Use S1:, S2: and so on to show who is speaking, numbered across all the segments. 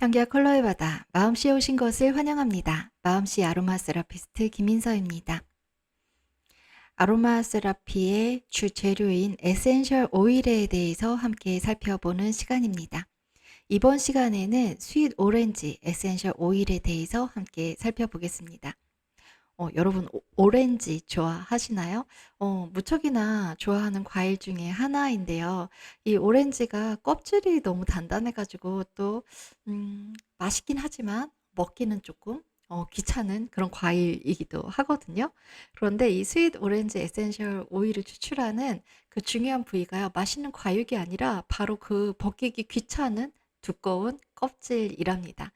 S1: 향기와 컬러의 바다, 마음씨에 오신 것을 환영합니다. 마음씨 아로마 세라피스트 김인서입니다. 아로마 세라피의 주 재료인 에센셜 오일에 대해서 함께 살펴보는 시간입니다. 이번 시간에는 스윗 오렌지 에센셜 오일에 대해서 함께 살펴보겠습니다. 여러분 오렌지 좋아하시나요? 무척이나 좋아하는 과일 중에 하나인데요. 이 오렌지가 껍질이 너무 단단해가지고 또 맛있긴 하지만 먹기는 조금 귀찮은 그런 과일이기도 하거든요. 그런데 이 스윗 오렌지 에센셜 오일을 추출하는 그 중요한 부위가요. 맛있는 과육이 아니라 바로 그 벗기기 귀찮은 두꺼운 껍질이랍니다.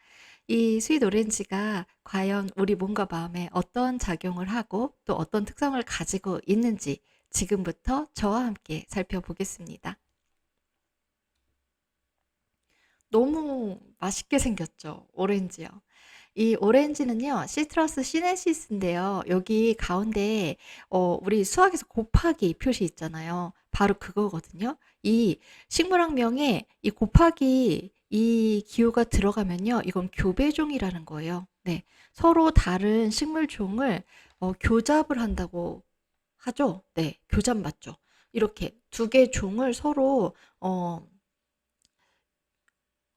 S1: 이 스윗 오렌지가 과연 우리 몸과 마음에 어떤 작용을 하고 또 어떤 특성을 가지고 있는지 지금부터 저와 함께 살펴보겠습니다. 너무 맛있게 생겼죠, 오렌지요. 이 오렌지는요, 시트러스 시네시스인데요. 여기 가운데 우리 수학에서 곱하기 표시 있잖아요. 바로 그거거든요. 이 식물학명에 이 곱하기 이 기호가 들어가면요, 이건 교배종이라는 거예요. 네, 서로 다른 식물종을 교잡을 한다고 하죠. 네, 교잡 맞죠. 이렇게 두 개 종을 서로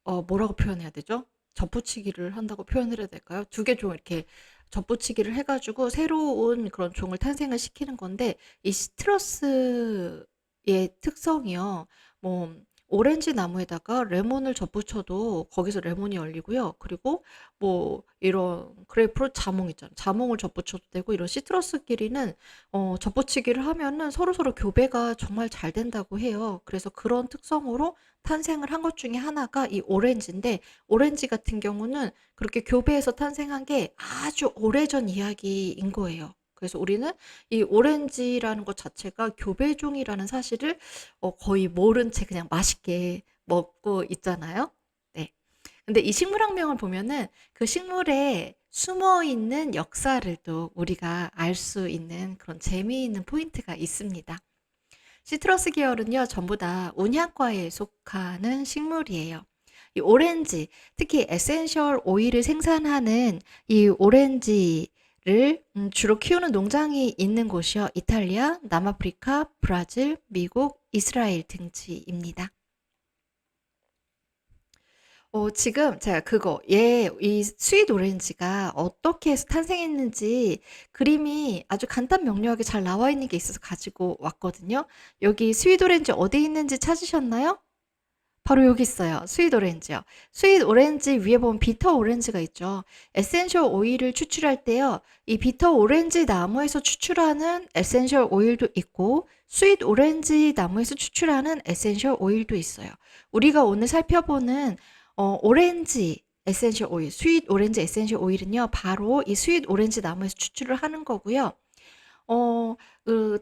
S1: 뭐라고 표현해야 되죠? 접붙이기를 한다고 표현을 해야 될까요? 두 개 종 이렇게 접붙이기를 해가지고 새로운 그런 종을 탄생을 시키는 건데, 이 시트러스의 특성이요. 뭐 오렌지 나무에다가 레몬을 접붙여도 거기서 레몬이 열리고요. 그리고 뭐 이런 그레이프루트 자몽 있잖아요. 자몽을 접붙여도 되고, 이런 시트러스끼리는 접붙이기를 하면은 서로서로 교배가 정말 잘 된다고 해요. 그래서 그런 특성으로 탄생을 한 것 중에 하나가 이 오렌지인데, 오렌지 같은 경우는 그렇게 교배해서 탄생한 게 아주 오래전 이야기인 거예요. 그래서 우리는 이 오렌지라는 것 자체가 교배종이라는 사실을 거의 모른 채 그냥 맛있게 먹고 있잖아요. 네. 근데 이 식물학명을 보면은 그 식물에 숨어 있는 역사를 또 우리가 알 수 있는 그런 재미있는 포인트가 있습니다. 시트러스 계열은요, 전부 다 운향과에 속하는 식물이에요. 이 오렌지, 특히 에센셜 오일을 생산하는 이 오렌지를 주로 키우는 농장이 있는 곳이요. 이탈리아, 남아프리카, 브라질, 미국, 이스라엘 등지입니다. 지금 제가 이 스윗 오렌지가 어떻게 해서 탄생했는지 그림이 아주 간단 명료하게 잘 나와 있는 게 있어서 가지고 왔거든요. 여기 스윗 오렌지 어디 있는지 찾으셨나요? 바로 여기 있어요. 스윗 오렌지요. 스윗 오렌지 위에 보면 비터 오렌지가 있죠. 에센셜 오일을 추출할 때요, 이 비터 오렌지 나무에서 추출하는 에센셜 오일도 있고, 스윗 오렌지 나무에서 추출하는 에센셜 오일도 있어요. 우리가 오늘 살펴보는 오렌지 에센셜 오일, 스윗 오렌지 에센셜 오일은요, 바로 이 스윗 오렌지 나무에서 추출을 하는 거고요.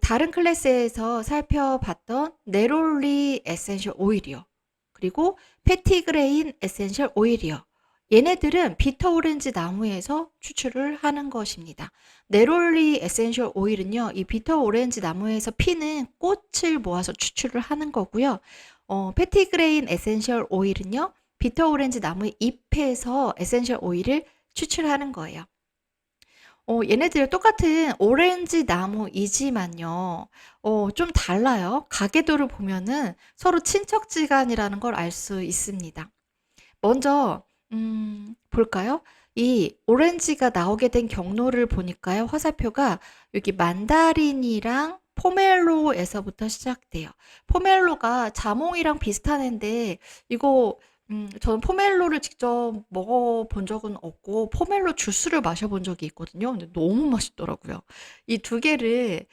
S1: 다른 클래스에서 살펴봤던 네롤리 에센셜 오일이요. 그리고 패티그레인 에센셜 오일이요. 얘네들은 비터 오렌지 나무에서 추출을 하는 것입니다. 네롤리 에센셜 오일은요, 이 비터 오렌지 나무에서 피는 꽃을 모아서 추출을 하는 거고요. 패티그레인 에센셜 오일은요, 비터 오렌지 나무의 잎에서 에센셜 오일을 추출하는 거예요. 얘네들 똑같은 오렌지 나무이지만요. 좀 달라요. 가계도를 보면은 서로 친척지간이라는 걸 알 수 있습니다. 먼저 볼까요? 이 오렌지가 나오게 된 경로를 보니까요. 화살표가 여기 만다린이랑 포멜로에서부터 시작돼요. 포멜로가 자몽이랑 비슷한 애인데, 이거 저는 포멜로를 직접 먹어본 적은 없고 포멜로 주스를 마셔본 적이 있거든요. 근데 너무 맛있더라고요. 이 두 개를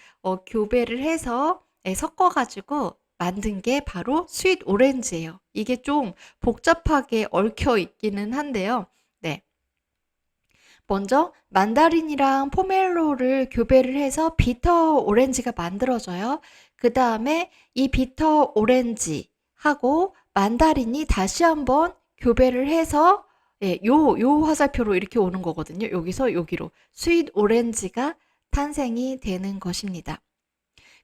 S1: 교배를 해서 섞어가지고 만든 게 바로 스윗 오렌지예요. 이게 좀 복잡하게 얽혀 있기는 한데요. 네. 먼저 만다린이랑 포멜로를 교배를 해서 비터 오렌지가 만들어져요. 그 다음에 이 비터 오렌지하고 만다린이 다시 한번 교배를 해서, 예, 요 화살표로 이렇게 오는 거거든요. 여기서 여기로 스윗 오렌지가 탄생이 되는 것입니다.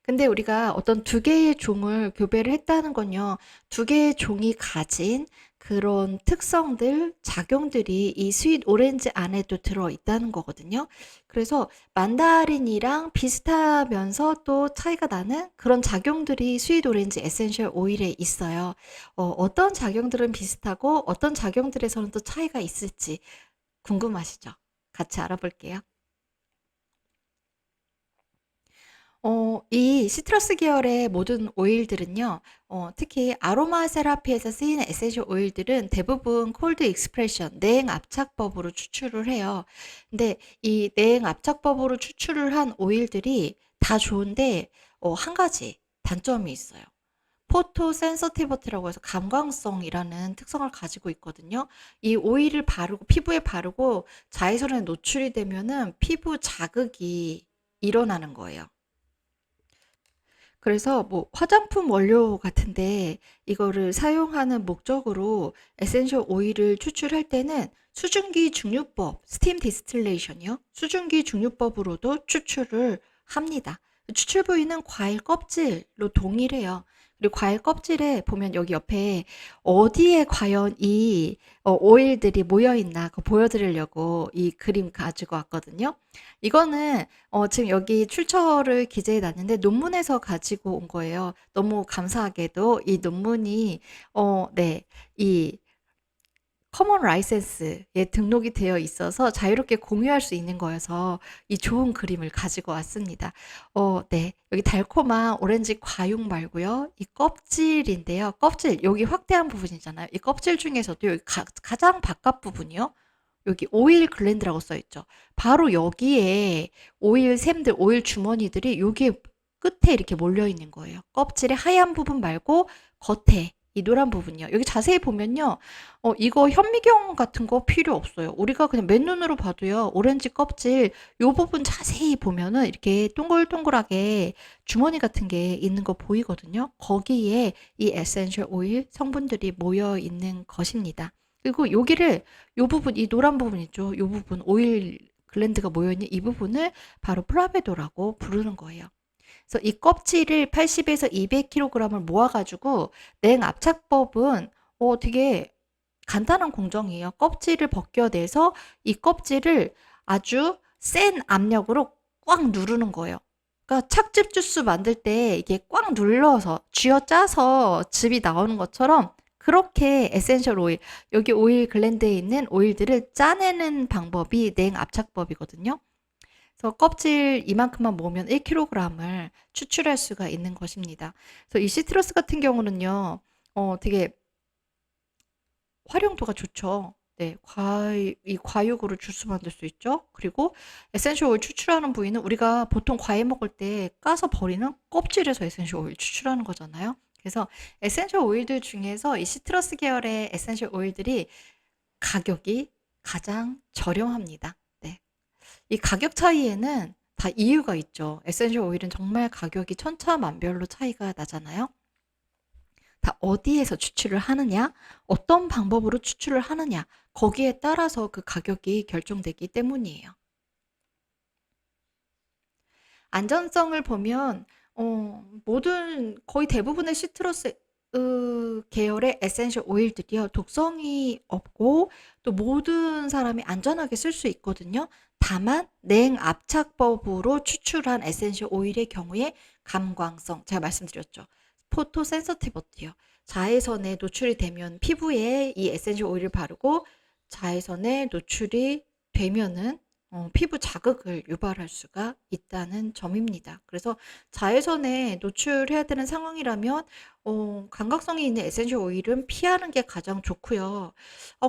S1: 근데 우리가 어떤 두 개의 종을 교배를 했다는 건요, 두 개의 종이 가진 그런 특성들, 작용들이 이 스윗 오렌지 안에도 들어있다는 거거든요. 그래서 만다린이랑 비슷하면서 또 차이가 나는 그런 작용들이 스윗 오렌지 에센셜 오일에 있어요. 어떤 작용들은 비슷하고 어떤 작용들에서는 또 차이가 있을지 궁금하시죠? 같이 알아볼게요. 이 시트러스 계열의 모든 오일들은요, 특히 아로마 세라피에서 쓰이는 에센셜 오일들은 대부분 콜드 익스프레션, 냉 압착법으로 추출을 해요. 근데 이 냉 압착법으로 추출을 한 오일들이 다 좋은데, 한 가지 단점이 있어요. 포토 센서티비티라고 해서 감광성이라는 특성을 가지고 있거든요. 이 오일을 바르고, 피부에 바르고 자외선에 노출이 되면은 피부 자극이 일어나는 거예요. 그래서 뭐 화장품 원료 같은데 이거를 사용하는 목적으로 에센셜 오일을 추출할 때는 수증기 증류법, 스팀 디스틸레이션이요. 수증기 증류법으로도 추출을 합니다. 추출 부위는 과일 껍질로 동일해요. 그리고 과일 껍질에 보면 여기 옆에 어디에 과연 이 오일들이 모여 있나 그거 보여드리려고 이 그림 가지고 왔거든요. 이거는 지금 여기 출처를 기재해 놨는데 논문에서 가지고 온 거예요. 너무 감사하게도 이 논문이 네, 이 커먼 라이센스에 등록이 되어 있어서 자유롭게 공유할 수 있는 거여서 이 좋은 그림을 가지고 왔습니다. 네. 여기 달콤한 오렌지 과육 말고요. 이 껍질인데요. 껍질, 여기 확대한 부분이잖아요. 이 껍질 중에서도 여기 가장 바깥 부분이요. 여기 오일 글랜드라고 써 있죠. 바로 여기에 오일 샘들, 오일 주머니들이 여기 끝에 이렇게 몰려 있는 거예요. 껍질의 하얀 부분 말고 겉에 이 노란 부분이요. 여기 자세히 보면요. 이거 현미경 같은 거 필요 없어요. 우리가 그냥 맨눈으로 봐도요. 오렌지 껍질 요 부분 자세히 보면은 이렇게 동글동글하게 주머니 같은 게 있는 거 보이거든요. 거기에 이 에센셜 오일 성분들이 모여 있는 것입니다. 그리고 여기를 요 부분, 이 노란 부분 있죠. 요 부분 오일 글랜드가 모여 있는 이 부분을 바로 플라베도라고 부르는 거예요. 그래서 이 껍질을 80에서 200kg을 모아가지고 냉 압착법은 되게 간단한 공정이에요. 껍질을 벗겨내서 이 껍질을 아주 센 압력으로 꽉 누르는 거예요. 그러니까 착즙 주스 만들 때 이게 꽉 눌러서 쥐어짜서 즙이 나오는 것처럼 그렇게 에센셜 오일, 여기 오일 글랜드에 있는 오일들을 짜내는 방법이 냉 압착법이거든요. 그래서 껍질 이만큼만 모으면 1kg을 추출할 수가 있는 것입니다. 그래서 이 시트러스 같은 경우는요, 되게 활용도가 좋죠. 네, 이 과육으로 주스 만들 수 있죠. 그리고 에센셜 오일 추출하는 부위는 우리가 보통 과일 먹을 때 까서 버리는 껍질에서 에센셜 오일 추출하는 거잖아요. 그래서 에센셜 오일들 중에서 이 시트러스 계열의 에센셜 오일들이 가격이 가장 저렴합니다. 네. 이 가격 차이에는 다 이유가 있죠. 에센셜 오일은 정말 가격이 천차만별로 차이가 나잖아요. 다 어디에서 추출을 하느냐, 어떤 방법으로 추출을 하느냐, 거기에 따라서 그 가격이 결정되기 때문이에요. 안전성을 보면 모든 거의 대부분의 시트러스 계열의 에센셜 오일들이요. 독성이 없고 또 모든 사람이 안전하게 쓸 수 있거든요. 다만 냉압착법으로 추출한 에센셜 오일의 경우에 감광성, 제가 말씀드렸죠. 포토 센서티비티요. 자외선에 노출이 되면 피부에 이 에센셜 오일을 바르고 자외선에 노출이 되면은 피부 자극을 유발할 수가 있다는 점입니다. 그래서 자외선에 노출해야 되는 상황이라면 감각성이 있는 에센셜 오일은 피하는 게 가장 좋고요.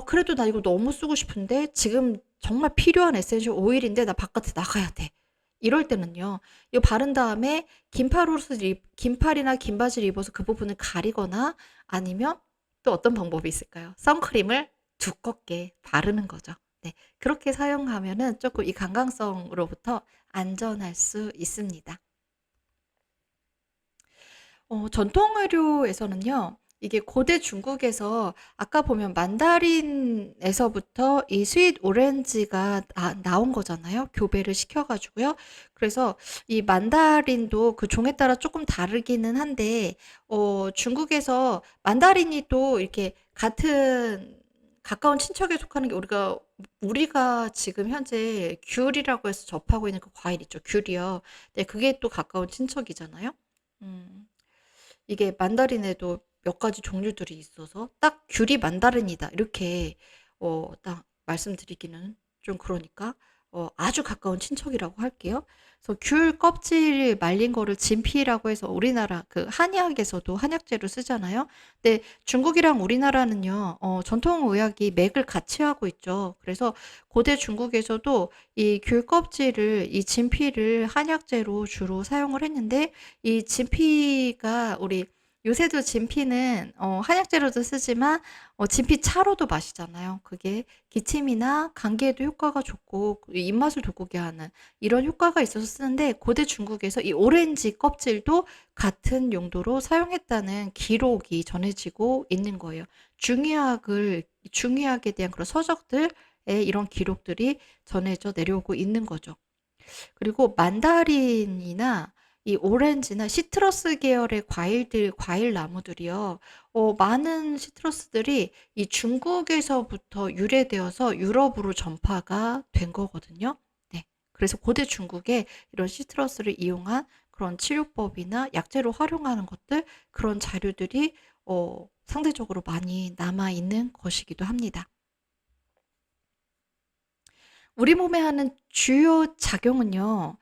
S1: 그래도 나 이거 너무 쓰고 싶은데 지금 정말 필요한 에센셜 오일인데 나 바깥에 나가야 돼. 이럴 때는요. 이거 바른 다음에 긴팔이나 긴 바지를 입어서 그 부분을 가리거나 아니면 또 어떤 방법이 있을까요? 선크림을 두껍게 바르는 거죠. 네. 그렇게 사용하면은 조금 이 강강성으로부터 안전할 수 있습니다. 전통 의료에서는요. 이게 고대 중국에서 아까 보면 만다린에서부터 이 스윗 오렌지가 나온 거잖아요. 교배를 시켜가지고요. 그래서 이 만다린도 그 종에 따라 조금 다르기는 한데, 중국에서 만다린이 또 이렇게 같은 가까운 친척에 속하는 게 우리가 지금 현재 귤이라고 해서 접하고 있는 그 과일 있죠. 귤이요. 네, 그게 또 가까운 친척이잖아요. 음. 이게 만다린에도 몇 가지 종류들이 있어서 딱 귤이 만다린이다 이렇게 딱 말씀드리기는 좀 그러니까 아주 가까운 친척이라고 할게요. 그래서 귤 껍질 말린 거를 진피라고 해서 우리나라 그 한의학에서도 한약재로 쓰잖아요. 근데 중국이랑 우리나라는요, 전통 의학이 맥을 같이 하고 있죠. 그래서 고대 중국에서도 이 귤 껍질을, 이 진피를 한약재로 주로 사용을 했는데, 이 진피가 요새도 진피는 한약재로도 쓰지만 진피 차로도 마시잖아요. 그게 기침이나 감기에도 효과가 좋고 입맛을 돋구게 하는 이런 효과가 있어서 쓰는데, 고대 중국에서 이 오렌지 껍질도 같은 용도로 사용했다는 기록이 전해지고 있는 거예요. 중의학에 대한 그런 서적들에 이런 기록들이 전해져 내려오고 있는 거죠. 그리고 만다린이나 이 오렌지나 시트러스 계열의 과일 나무들이요. 많은 시트러스들이 이 중국에서부터 유래되어서 유럽으로 전파가 된 거거든요. 네. 그래서 고대 중국에 이런 시트러스를 이용한 그런 치료법이나 약재로 활용하는 것들, 그런 자료들이 상대적으로 많이 남아 있는 것이기도 합니다. 우리 몸에 하는 주요 작용은요.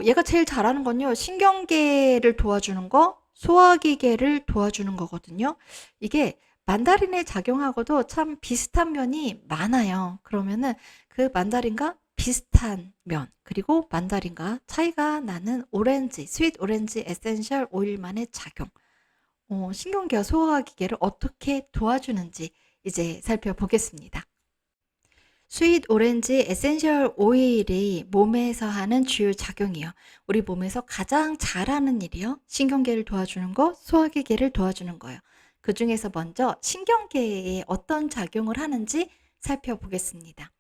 S1: 얘가 제일 잘하는 건요. 신경계를 도와주는 거, 소화기계를 도와주는 거거든요. 이게 만다린의 작용하고도 참 비슷한 면이 많아요. 그러면은 그 만다린과 비슷한 면, 그리고 만다린과 차이가 나는 스윗 오렌지 에센셜 오일만의 작용. 신경계와 소화기계를 어떻게 도와주는지 이제 살펴보겠습니다. 스윗 오렌지 에센셜 오일이 몸에서 하는 주요 작용이요. 우리 몸에서 가장 잘하는 일이요. 신경계를 도와주는 거, 소화기계를 도와주는 거요. 그 중에서 먼저 신경계에 어떤 작용을 하는지 살펴보겠습니다.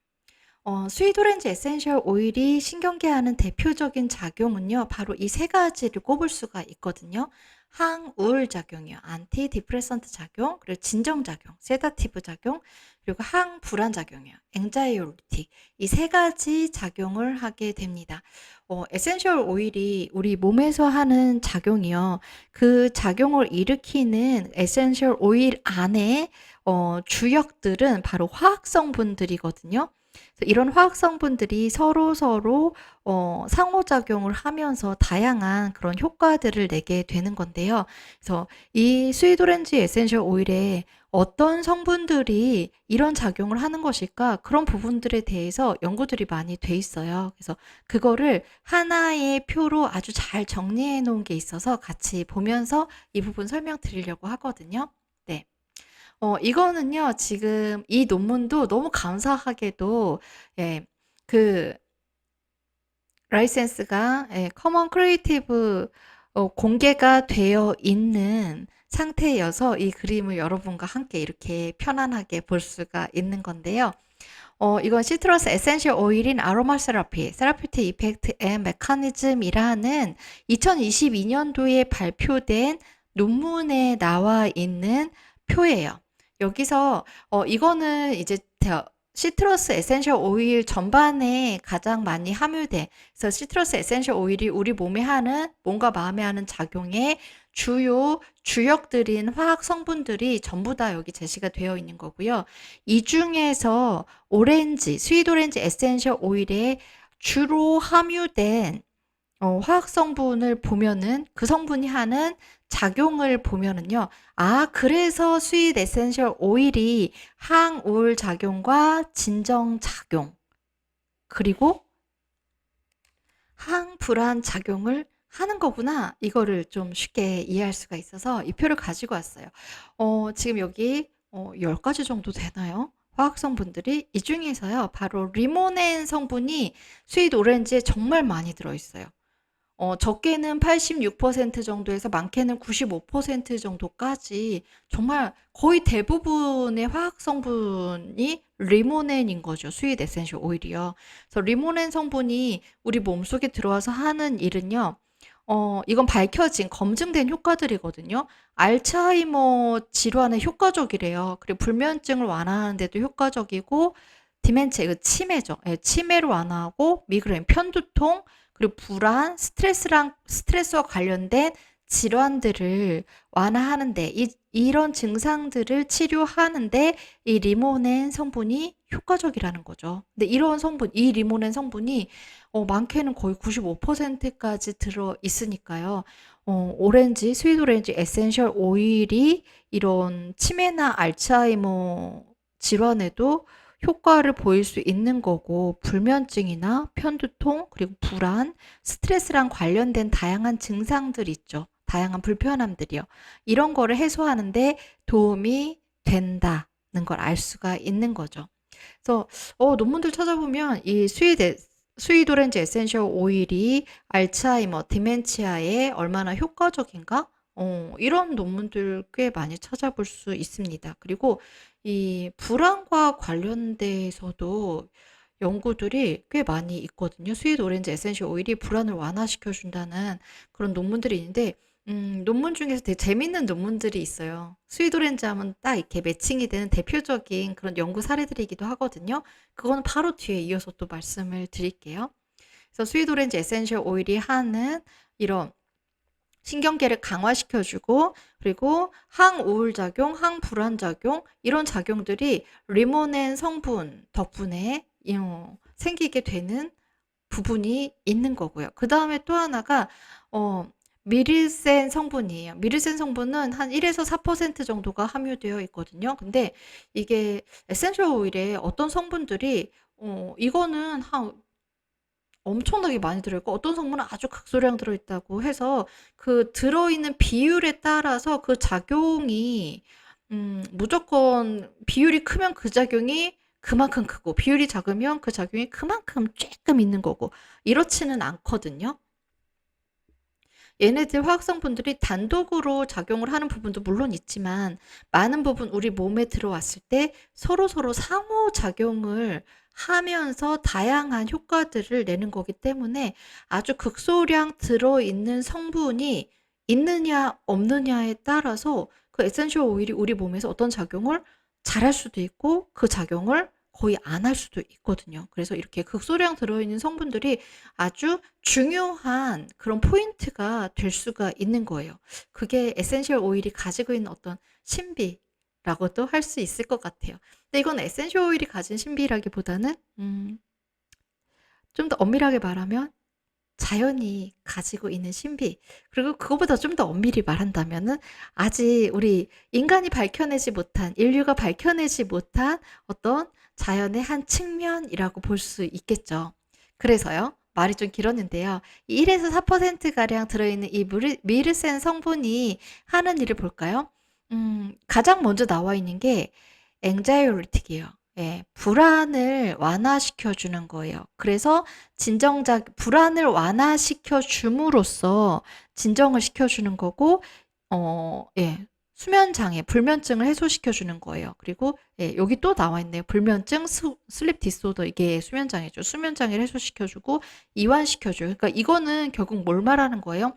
S1: 스윗 오렌지 에센셜 오일이 신경계에 하는 대표적인 작용은요, 바로 이 세 가지를 꼽을 수가 있거든요. 항우울 작용이요. 안티 디프레선트 작용, 그리고 진정 작용, 세다티브 작용, 그리고 항불안 작용이요. 앵자이오리티. 이 세 가지 작용을 하게 됩니다. 에센셜 오일이 우리 몸에서 하는 작용이요. 그 작용을 일으키는 에센셜 오일 안에 주역들은 바로 화학 성분들이거든요. 이런 화학 성분들이 서로 상호작용을 하면서 다양한 그런 효과들을 내게 되는 건데요. 그래서 이 스윗 오렌지 에센셜 오일에 어떤 성분들이 이런 작용을 하는 것일까? 그런 부분들에 대해서 연구들이 많이 돼 있어요. 그래서 그거를 하나의 표로 아주 잘 정리해 놓은 게 있어서 같이 보면서 이 부분 설명드리려고 하거든요. 네. 이거는요, 지금 이 논문도 너무 감사하게도, 예, 그, 라이센스가, 커먼 크리에이티브, 공개가 되어 있는 상태여서 이 그림을 여러분과 함께 이렇게 편안하게 볼 수가 있는 건데요. 이건 시트러스 에센셜 오일인 아로마 세라피틱 이펙트 앤 메커니즘이라는 2022년도에 발표된 논문에 나와 있는 표예요. 여기서 이거는 이제 시트러스 에센셜 오일 전반에 가장 많이 함유돼. 그래서 시트러스 에센셜 오일이 우리 몸과 마음에 하는 작용의 주요 주역들인 화학 성분들이 전부 다 여기 제시가 되어 있는 거고요. 이 중에서 스윗 오렌지 에센셜 오일에 주로 함유된 화학 성분을 보면은 그 성분이 하는 작용을 보면은요. 그래서 스윗 에센셜 오일이 항우울 작용과 진정 작용, 그리고 항불안 작용을 하는 거구나. 이거를 좀 쉽게 이해할 수가 있어서 이 표를 가지고 왔어요. 지금 여기 10가지 정도 되나요? 화학 성분들이. 이 중에서요. 바로 리모넨 성분이 스윗 오렌지에 정말 많이 들어 있어요. 적게는 86% 정도에서 많게는 95% 정도까지 정말 거의 대부분의 화학 성분이 리모넨인 거죠. 스윗 에센셜 오일이요. 그래서 리모넨 성분이 우리 몸속에 들어와서 하는 일은요. 이건 밝혀진 검증된 효과들이거든요. 알츠하이머 질환에 효과적이래요. 그리고 불면증을 완화하는 데도 효과적이고 디멘체 그 치매죠. 예, 치매를 완화하고 미그레인, 편두통, 그리고 불안, 스트레스와 관련된 질환들을 완화하는데 이런 증상들을 치료하는데 이 리모넨 성분이 효과적이라는 거죠. 근데 이런 성분, 이 리모넨 성분이 많게는 거의 95%까지 들어 있으니까요. 오렌지, 스윗 오렌지 에센셜 오일이 이런 치매나 알츠하이머 질환에도 효과를 보일 수 있는 거고, 불면증이나 편두통, 그리고 불안, 스트레스랑 관련된 다양한 증상들 있죠. 다양한 불편함들이요. 이런 거를 해소하는데 도움이 된다는 걸 알 수가 있는 거죠. 그래서 논문들 찾아보면 이 스윗 오렌지 에센셜 오일이 알츠하이머, 디멘치아에 얼마나 효과적인가? 이런 논문들 꽤 많이 찾아볼 수 있습니다. 그리고 이 불안과 관련돼서도 연구들이 꽤 많이 있거든요. 스윗 오렌지 에센셜 오일이 불안을 완화시켜 준다는 그런 논문들이 있는데 논문 중에서 되게 재밌는 논문들이 있어요. 스윗 오렌지 하면 딱 이렇게 매칭이 되는 대표적인 그런 연구 사례들이기도 하거든요. 그거는 바로 뒤에 이어서 또 말씀을 드릴게요. 그래서 스윗 오렌지 에센셜 오일이 하는 이런 신경계를 강화시켜주고 그리고 항우울 작용, 항불안 작용 이런 작용들이 리모넨 성분 덕분에 생기게 되는 부분이 있는 거고요. 그 다음에 또 하나가 미르센 성분이에요. 미르센 성분은 한 1에서 4% 정도가 함유되어 있거든요. 근데 이게 에센셜 오일에 어떤 성분들이 이거는 한 엄청나게 많이 들어있고 어떤 성분은 아주 극소량 들어있다고 해서 그 들어있는 비율에 따라서 그 작용이 무조건 비율이 크면 그 작용이 그만큼 크고 비율이 작으면 그 작용이 그만큼 조금 있는 거고 이렇지는 않거든요. 얘네들 화학성분들이 단독으로 작용을 하는 부분도 물론 있지만 많은 부분 우리 몸에 들어왔을 때 서로서로 상호작용을 하면서 다양한 효과들을 내는 거기 때문에 아주 극소량 들어있는 성분이 있느냐 없느냐에 따라서 그 에센셜 오일이 우리 몸에서 어떤 작용을 잘할 수도 있고 그 작용을 거의 안 할 수도 있거든요. 그래서 이렇게 극소량 들어있는 성분들이 아주 중요한 그런 포인트가 될 수가 있는 거예요. 그게 에센셜 오일이 가지고 있는 어떤 신비라고도 할 수 있을 것 같아요. 근데 이건 에센셜 오일이 가진 신비라기보다는 좀 더 엄밀하게 말하면 자연이 가지고 있는 신비. 그리고 그거보다 좀 더 엄밀히 말한다면은 아직 우리 인간이 밝혀내지 못한, 인류가 밝혀내지 못한 어떤 자연의 한 측면이라고 볼 수 있겠죠. 그래서요. 말이 좀 길었는데요. 1에서 4%가량 들어있는 이 미르센 성분이 하는 일을 볼까요? 가장 먼저 나와 있는 게 앵자이오리틱이에요. 예, 불안을 완화시켜 주는 거예요. 그래서 불안을 완화시켜 줌으로써 진정을 시켜 주는 거고, 예, 수면 장애, 불면증을 해소시켜 주는 거예요. 그리고 예, 여기 또 나와 있네요. 불면증, 슬립 디스오더 이게 수면 장애죠. 수면 장애를 해소시켜 주고 이완시켜 줘요. 그러니까 이거는 결국 뭘 말하는 거예요?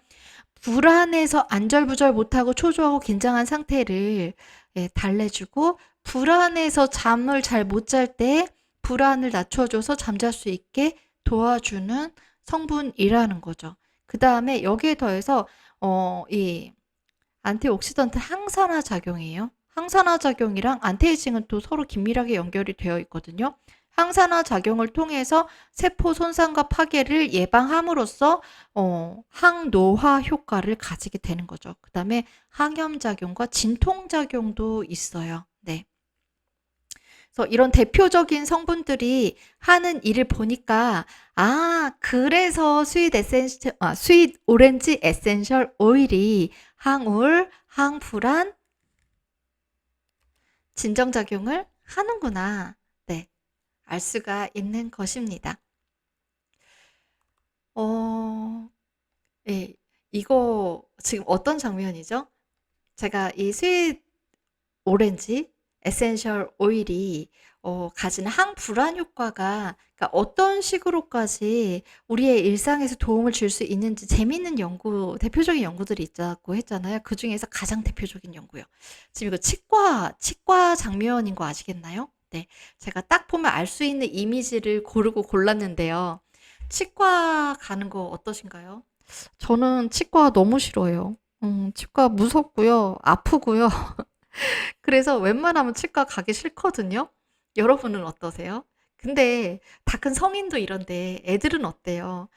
S1: 불안해서 안절부절 못하고 초조하고 긴장한 상태를 예, 달래주고 불안해서 잠을 잘 못 잘 때 불안을 낮춰줘서 잠잘 수 있게 도와주는 성분이라는 거죠. 그 다음에 여기에 더해서 이 안티옥시던트 항산화 작용이에요. 항산화 작용이랑 안티에이징은 또 서로 긴밀하게 연결이 되어 있거든요. 항산화 작용을 통해서 세포 손상과 파괴를 예방함으로써 항노화 효과를 가지게 되는 거죠. 그 다음에 항염작용과 진통작용도 있어요. 네. 그래서 이런 대표적인 성분들이 하는 일을 보니까 그래서 스윗 오렌지 에센셜 오일이 항우울, 항불안 진정작용을 하는구나. 네. 알 수가 있는 것입니다. 어, 예. 이거 지금 어떤 장면이죠? 제가 이 스윗 오렌지 에센셜 오일이 가지는 항불안 효과가 그러니까 어떤 식으로까지 우리의 일상에서 도움을 줄 수 있는지 재미있는 연구, 대표적인 연구들이 있다고 했잖아요. 그중에서 가장 대표적인 연구요. 지금 이거 치과 장면인 거 아시겠나요? 네. 제가 딱 보면 알 수 있는 이미지를 고르고 골랐는데요. 치과 가는 거 어떠신가요? 저는 치과 너무 싫어요. 치과 무섭고요. 아프고요. 그래서 웬만하면 치과 가기 싫거든요. 여러분은 어떠세요? 근데 다 큰 성인도 이런데 애들은 어때요?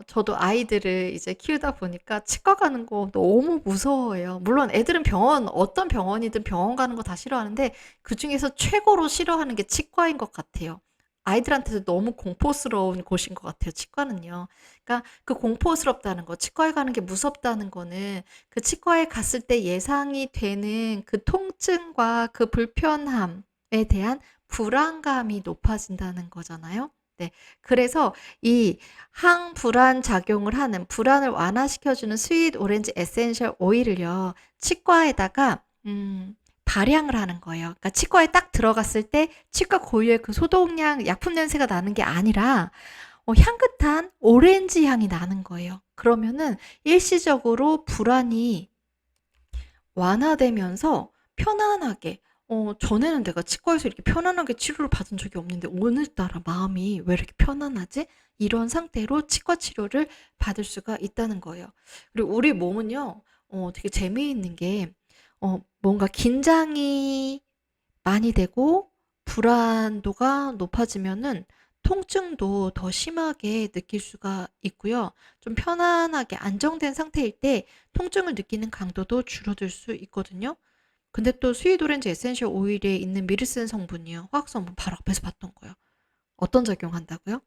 S1: 저도 아이들을 이제 키우다 보니까 치과 가는 거 너무 무서워해요. 물론 애들은 어떤 병원이든 병원 가는 거 다 싫어하는데 그중에서 최고로 싫어하는 게 치과인 것 같아요. 아이들한테도 너무 공포스러운 곳인 것 같아요, 치과는요. 그러니까 그 공포스럽다는 거, 치과에 가는 게 무섭다는 거는 그 치과에 갔을 때 예상이 되는 그 통증과 그 불편함에 대한 불안감이 높아진다는 거잖아요. 네. 그래서 이 항불안 작용을 하는 불안을 완화시켜주는 스윗 오렌지 에센셜 오일을요, 치과에다가, 발향을 하는 거예요. 그러니까 치과에 딱 들어갔을 때 치과 고유의 그 소독약, 약품 냄새가 나는 게 아니라 향긋한 오렌지 향이 나는 거예요. 그러면은 일시적으로 불안이 완화되면서 편안하게, 전에는 내가 치과에서 이렇게 편안하게 치료를 받은 적이 없는데 오늘따라 마음이 왜 이렇게 편안하지? 이런 상태로 치과 치료를 받을 수가 있다는 거예요. 그리고 우리 몸은요, 되게 재미있는 게, 뭔가 긴장이 많이 되고 불안도가 높아지면은 통증도 더 심하게 느낄 수가 있고요. 좀 편안하게 안정된 상태일 때 통증을 느끼는 강도도 줄어들 수 있거든요. 근데 또 스윗 오렌지 에센셜 오일에 있는 미르슨 성분이요. 화학 성분 바로 앞에서 봤던 거예요. 어떤 작용한다고요?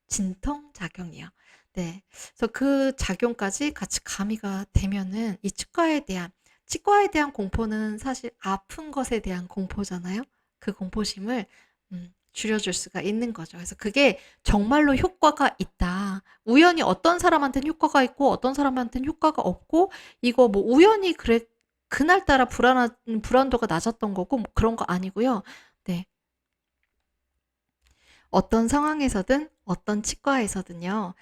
S1: 진통 작용이요. 네. 그래서 그 작용까지 같이 가미가 되면은 이 치과에 대한 공포는 사실 아픈 것에 대한 공포잖아요. 그 공포심을 줄여줄 수가 있는 거죠. 그래서 그게 정말로 효과가 있다. 우연히 어떤 사람한테는 효과가 있고 어떤 사람한테는 효과가 없고 이거 뭐 우연히 그래 그날따라 불안도가 낮았던 거고 뭐 그런 거 아니고요. 네. 어떤 상황에서든 어떤 치과에서든요.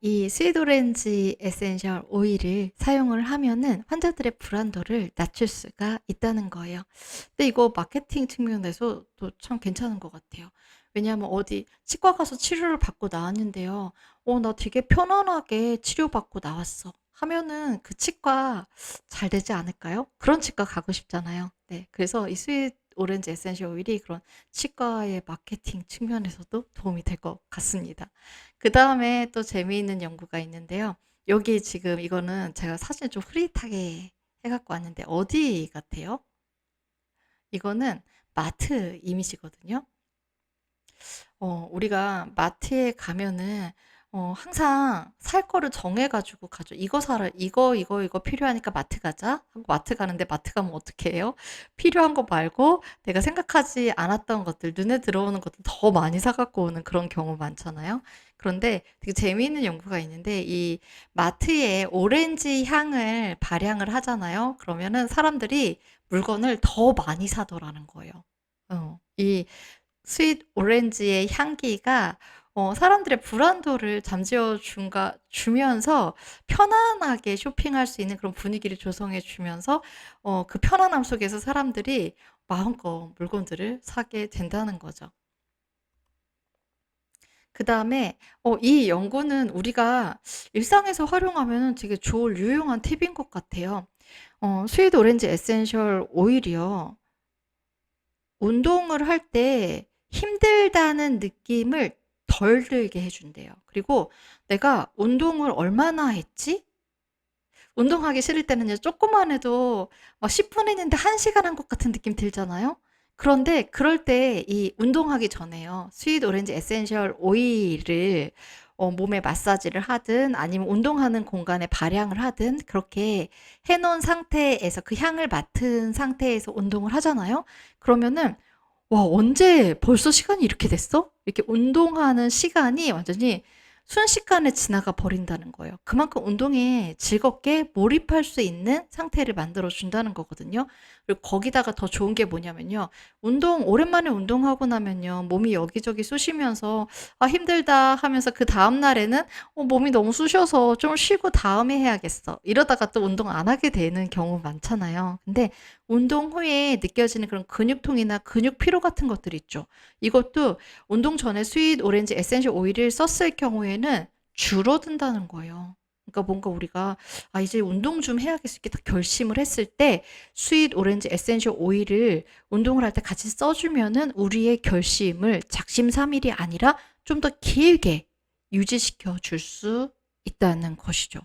S1: 이 스윗 오렌지 에센셜 오일을 사용을 하면은 환자들의 불안도를 낮출 수가 있다는 거예요. 근데 이거 마케팅 측면에서도 참 괜찮은 것 같아요. 왜냐하면 어디 치과 가서 치료를 받고 나왔는데요. 나 되게 편안하게 치료받고 나왔어. 하면은 그 치과 잘 되지 않을까요? 그런 치과 가고 싶잖아요. 네. 그래서 이 스윗 오렌지 에센셜 오일이 그런 치과의 마케팅 측면에서도 도움이 될 것 같습니다. 그 다음에 또 재미있는 연구가 있는데요. 여기 지금 이거는 제가 사진을 좀 흐릿하게 해갖고 왔는데 어디 같아요? 이거는 마트 이미지거든요. 우리가 마트에 가면은 항상 살 거를 정해가지고 가죠. 이거 사라, 이거 필요하니까 마트 가자. 하고 마트 가는데 마트 가면 어떻게 해요? 필요한 거 말고 내가 생각하지 않았던 것들, 눈에 들어오는 것들 더 많이 사갖고 오는 그런 경우 많잖아요. 그런데 되게 재미있는 연구가 있는데 이 마트에 오렌지 향을 발향을 하잖아요. 그러면은 사람들이 물건을 더 많이 사더라는 거예요. 이 스윗 오렌지의 향기가 사람들의 불안도를 주면서 편안하게 쇼핑할 수 있는 그런 분위기를 조성해 주면서 그 편안함 속에서 사람들이 마음껏 물건들을 사게 된다는 거죠. 그 다음에 이 연구는 우리가 일상에서 활용하면 되게 좋을 유용한 팁인 것 같아요. 스윗 오렌지 에센셜 오일이요. 운동을 할 때 힘들다는 느낌을 덜 들게 해준대요. 그리고 내가 운동을 얼마나 했지? 운동하기 싫을 때는요, 조금만 해도 막 10분 했는데 1시간 한 것 같은 느낌 들잖아요? 그런데 그럴 때 이 운동하기 전에요, 스윗 오렌지 에센셜 오일을 몸에 마사지를 하든 아니면 운동하는 공간에 발향을 하든 그렇게 해놓은 상태에서 그 향을 맡은 상태에서 운동을 하잖아요? 그러면은 와, 언제 벌써 시간이 이렇게 됐어? 이렇게 운동하는 시간이 완전히 순식간에 지나가 버린다는 거예요. 그만큼 운동에 즐겁게 몰입할 수 있는 상태를 만들어 준다는 거거든요. 그리고 거기다가 더 좋은 게 뭐냐면요. 오랜만에 운동하고 나면요. 몸이 여기저기 쑤시면서 아, 힘들다 하면서 그 다음 날에는 몸이 너무 쑤셔서 좀 쉬고 다음에 해야겠어. 이러다가 또 운동 안 하게 되는 경우 많잖아요. 근데 운동 후에 느껴지는 그런 근육통이나 근육 피로 같은 것들 있죠. 이것도 운동 전에 스윗 오렌지 에센셜 오일을 썼을 경우에는 줄어든다는 거예요. 그러니까 뭔가 우리가 아, 이제 운동 좀 해야겠어 이렇게 딱 결심을 했을 때 스윗 오렌지 에센셜 오일을 운동을 할 때 같이 써주면은 우리의 결심을 작심삼일이 아니라 좀 더 길게 유지시켜 줄 수 있다는 것이죠.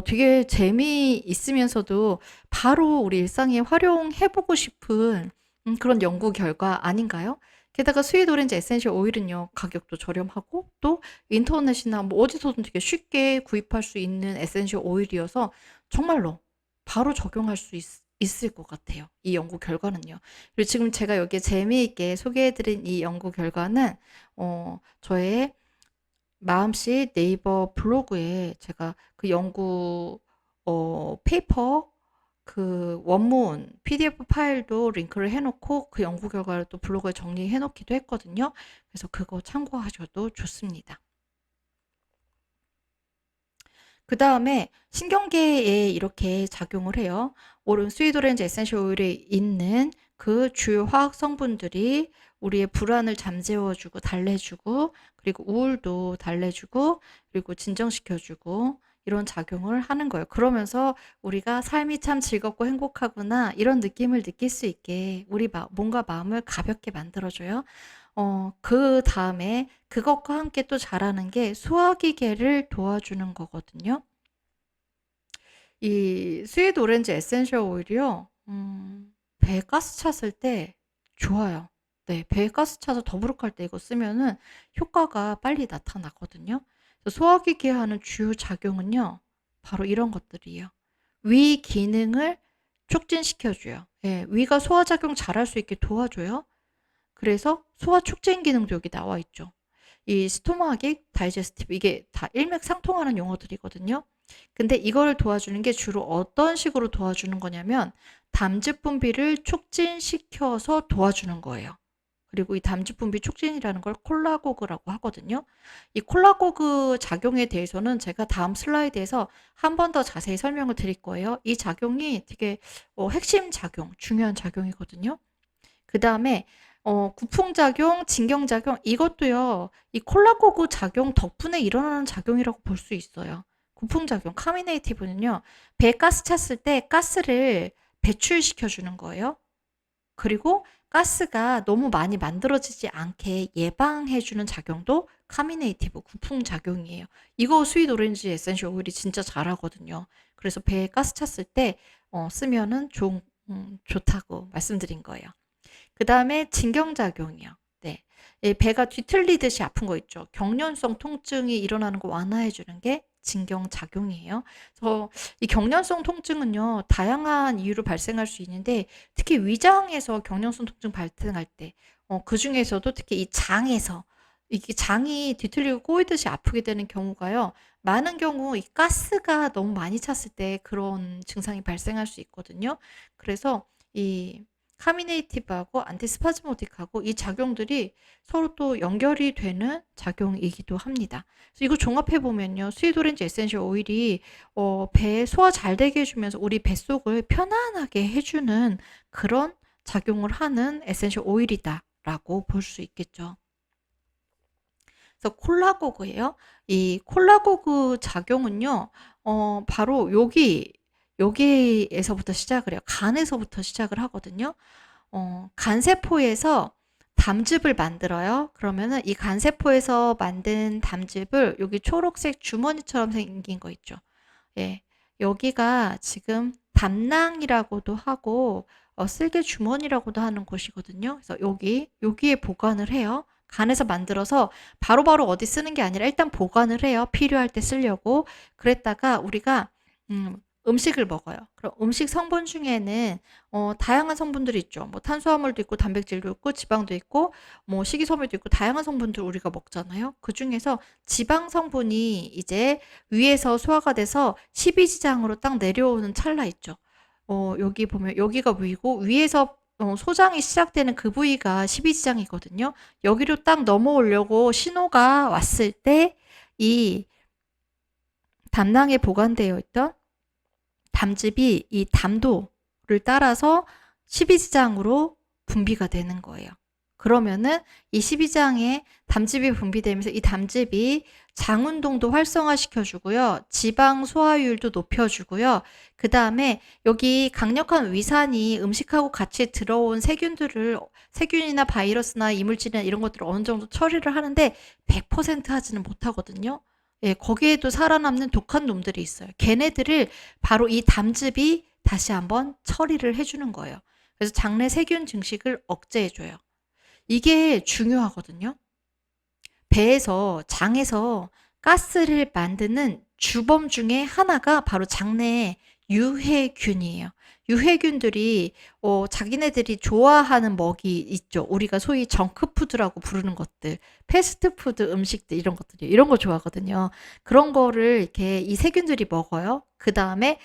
S1: 되게 재미있으면서도 바로 우리 일상에 활용해보고 싶은 그런 연구 결과 아닌가요? 게다가 스윗 오렌지 에센셜 오일은요, 가격도 저렴하고 또 인터넷이나 뭐 어디서든 되게 쉽게 구입할 수 있는 에센셜 오일이어서 정말로 바로 적용할 수 있을 것 같아요. 이 연구 결과는요. 그리고 지금 제가 여기에 재미있게 소개해드린 이 연구 결과는 저의 마음씨 네이버 블로그에 제가 그 연구 페이퍼 그 원문 PDF 파일도 링크를 해놓고 그 연구 결과를 또 블로그에 정리해 놓기도 했거든요. 그래서 그거 참고하셔도 좋습니다. 그 다음에 신경계에 이렇게 작용을 해요. 오른 스윗오렌지 에센셜 오일에 있는 그 주요 화학 성분들이 우리의 불안을 잠재워주고 달래주고 그리고 우울도 달래주고 그리고 진정시켜주고 이런 작용을 하는 거예요. 그러면서 우리가 삶이 참 즐겁고 행복하구나 이런 느낌을 느낄 수 있게 우리 몸과 마음을 가볍게 만들어줘요. 그 다음에 그것과 함께 또 잘하는 게 소화기계를 도와주는 거거든요. 이 스윗 오렌지 에센셜 오일이요. 배에 가스 찼을 때 좋아요. 네, 배에 가스 차서 더부룩할 때 이거 쓰면은 효과가 빨리 나타나거든요. 그래서 소화기계에 하는 주요 작용은요. 바로 이런 것들이에요. 위 기능을 촉진시켜줘요. 예, 위가 소화작용 잘할 수 있게 도와줘요. 그래서 소화 촉진 기능도 여기 나와 있죠. 이 스토마틱 다이제스티브 이게 다 일맥상통하는 용어들이거든요. 근데 이걸 도와주는 게 주로 어떤 식으로 도와주는 거냐면 담즙 분비를 촉진시켜서 도와주는 거예요. 그리고 이 담즙 분비 촉진이라는 걸 콜라고그라고 하거든요. 이 콜라고그 작용에 대해서는 제가 다음 슬라이드에서 한 번 더 자세히 설명을 드릴 거예요. 이 작용이 되게 핵심 작용, 중요한 작용이거든요. 그 다음에 구풍작용, 진경작용 이것도요. 이 콜라고그 작용 덕분에 일어나는 작용이라고 볼 수 있어요. 구풍작용, 카미네이티브는요. 배에 가스 찼을 때 가스를 배출시켜주는 거예요. 그리고 가스가 너무 많이 만들어지지 않게 예방해주는 작용도 카미네이티브, 구풍작용이에요. 이거 스윗 오렌지 에센셜 오일이 진짜 잘하거든요. 그래서 배에 가스 찼을 때 쓰면은 좋다고 말씀드린 거예요. 그 다음에 진경작용이요. 네. 배가 뒤틀리듯이 아픈 거 있죠. 경련성 통증이 일어나는 거 완화해주는 게 진경작용이에요. 그래서 이 경련성 통증은요, 다양한 이유로 발생할 수 있는데, 특히 위장에서 경련성 통증 발생할 때, 그 중에서도 특히 이 장에서, 이게 장이 뒤틀리고 꼬이듯이 아프게 되는 경우가요, 많은 경우 이 가스가 너무 많이 찼을 때 그런 증상이 발생할 수 있거든요. 그래서 이 카미네이티브하고 안티스파즈모틱하고 이 작용들이 서로 또 연결이 되는 작용이기도 합니다. 그래서 이거 종합해 보면요, 스윗 오렌지 에센셜 오일이 배 소화 잘 되게 해주면서 우리 뱃속을 편안하게 해주는 그런 작용을 하는 에센셜 오일이다라고 볼 수 있겠죠. 그래서 콜라고그예요. 이 콜라고그 작용은요, 바로 여기에서부터 시작을 해요. 간에서부터 시작을 하거든요. 간세포에서 담즙을 만들어요. 그러면은 이 간세포에서 만든 담즙을 여기 초록색 주머니처럼 생긴 거 있죠. 예. 여기가 지금 담낭이라고도 하고 쓸개 주머니라고도 하는 곳이거든요. 그래서 여기에 보관을 해요. 간에서 만들어서 바로바로 어디 쓰는 게 아니라 일단 보관을 해요. 필요할 때 쓰려고. 그랬다가 우리가 음식을 먹어요. 그럼 음식 성분 중에는 다양한 성분들이 있죠. 뭐 탄수화물도 있고 단백질도 있고 지방도 있고 뭐 식이섬유도 있고 다양한 성분들 우리가 먹잖아요. 그중에서 지방 성분이 이제 위에서 소화가 돼서 십이지장으로 딱 내려오는 찰나 있죠. 여기 보면 여기가 위고 위에서 소장이 시작되는 그 부위가 십이지장이거든요. 여기로 딱 넘어오려고 신호가 왔을 때 이 담낭에 보관되어 있던 담즙이 이 담도를 따라서 십이지장으로 분비가 되는 거예요. 그러면은 이 십이지장에 담즙이 분비되면서 이 담즙이 장운동도 활성화시켜주고요. 지방 소화율도 높여주고요. 그 다음에 여기 강력한 위산이 음식하고 같이 들어온 세균이나 바이러스나 이물질이나 이런 것들을 어느 정도 처리를 하는데 100% 하지는 못하거든요. 예, 거기에도 살아남는 독한 놈들이 있어요. 걔네들을 바로 이 담즙이 다시 한번 처리를 해주는 거예요. 그래서 장내 세균 증식을 억제해줘요. 이게 중요하거든요. 배에서, 장에서 가스를 만드는 주범 중에 하나가 바로 장내 유해균이에요. 유해균들이 자기네들이 좋아하는 먹이 있죠. 우리가 소위 정크푸드라고 부르는 것들, 패스트푸드 음식들 이런 것들이 이런 거 좋아하거든요. 그런 거를 이렇게 이 세균들이 먹어요. 그 다음에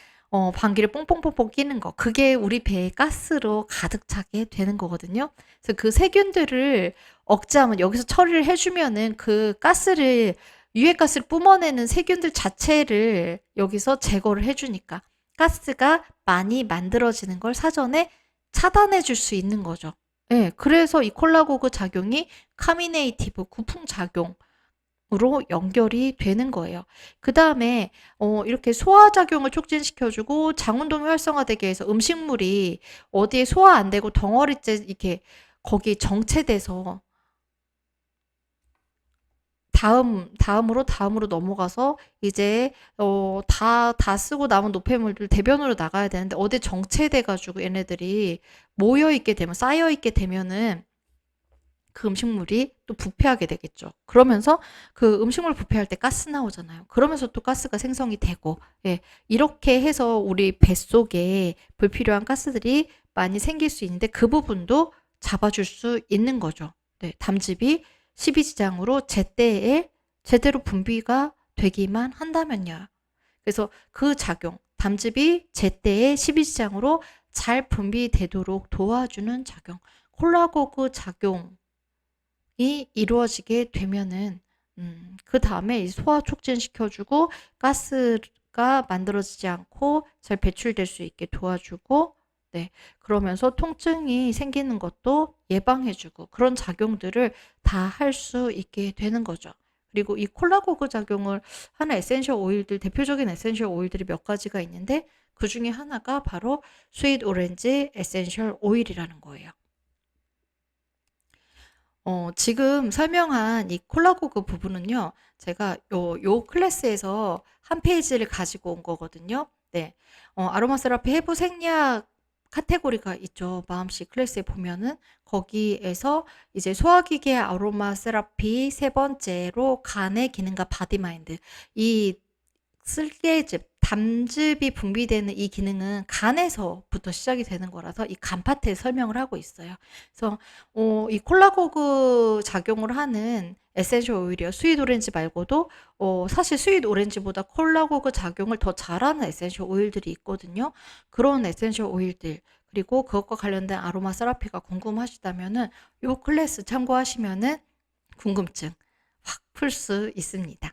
S1: 방귀를 뽕뽕뽕뽕 끼는 거. 그게 우리 배에 가스로 가득 차게 되는 거거든요. 그래서 그 세균들을 억제하면 여기서 처리를 해주면은 그 가스를 유해가스를 뿜어내는 세균들 자체를 여기서 제거를 해주니까 가스가 많이 만들어지는 걸 사전에 차단해 줄 수 있는 거죠. 예, 그래서 이 콜라고그 작용이 카미네이티브 구풍작용으로 연결이 되는 거예요. 그 다음에 이렇게 소화작용을 촉진시켜주고 장운동이 활성화되게 해서 음식물이 어디에 소화 안 되고 덩어리째 이렇게 거기 정체돼서 다음으로 넘어가서 이제 다 쓰고 남은 노폐물들 대변으로 나가야 되는데 어디 정체돼가지고 얘네들이 모여있게 되면 쌓여있게 되면은 그 음식물이 또 부패하게 되겠죠. 그러면서 그 음식물 부패할 때 가스 나오잖아요. 그러면서 또 가스가 생성이 되고, 예, 이렇게 해서 우리 뱃속에 불필요한 가스들이 많이 생길 수 있는데 그 부분도 잡아줄 수 있는 거죠. 네, 담즙이 십이지장으로 제때에 제대로 분비가 되기만 한다면요. 그래서 그 작용, 담즙이 제때에 십이지장으로 잘 분비되도록 도와주는 작용, 콜라고그 작용이 이루어지게 되면은 그 다음에 소화 촉진시켜주고 가스가 만들어지지 않고 잘 배출될 수 있게 도와주고 네, 그러면서 통증이 생기는 것도 예방해주고 그런 작용들을 다 할 수 있게 되는 거죠. 그리고 이 콜라고그 작용을 하는 에센셜 오일들, 대표적인 에센셜 오일들이 몇 가지가 있는데 그 중에 하나가 바로 스윗 오렌지 에센셜 오일이라는 거예요. 지금 설명한 이 콜라고그 부분은요, 제가 요 클래스에서 한 페이지를 가지고 온 거거든요. 네. 아로마 세라피 해부 생리학 카테고리가 있죠. 마음씨 클래스에 보면은 거기에서 이제 소화기계 아로마 세라피 세 번째로 간의 기능과 바디 마인드. 이 쓸개즙, 담즙이 분비되는 이 기능은 간에서부터 시작이 되는 거라서 이 간 파트에 설명을 하고 있어요. 그래서 이 콜라고그 작용을 하는 에센셜 오일이요. 스윗 오렌지 말고도 사실 스윗 오렌지보다 콜라고그 작용을 더 잘하는 에센셜 오일들이 있거든요. 그런 에센셜 오일들 그리고 그것과 관련된 아로마 세라피가 궁금하시다면은 요 클래스 참고하시면은 궁금증 확 풀 수 있습니다.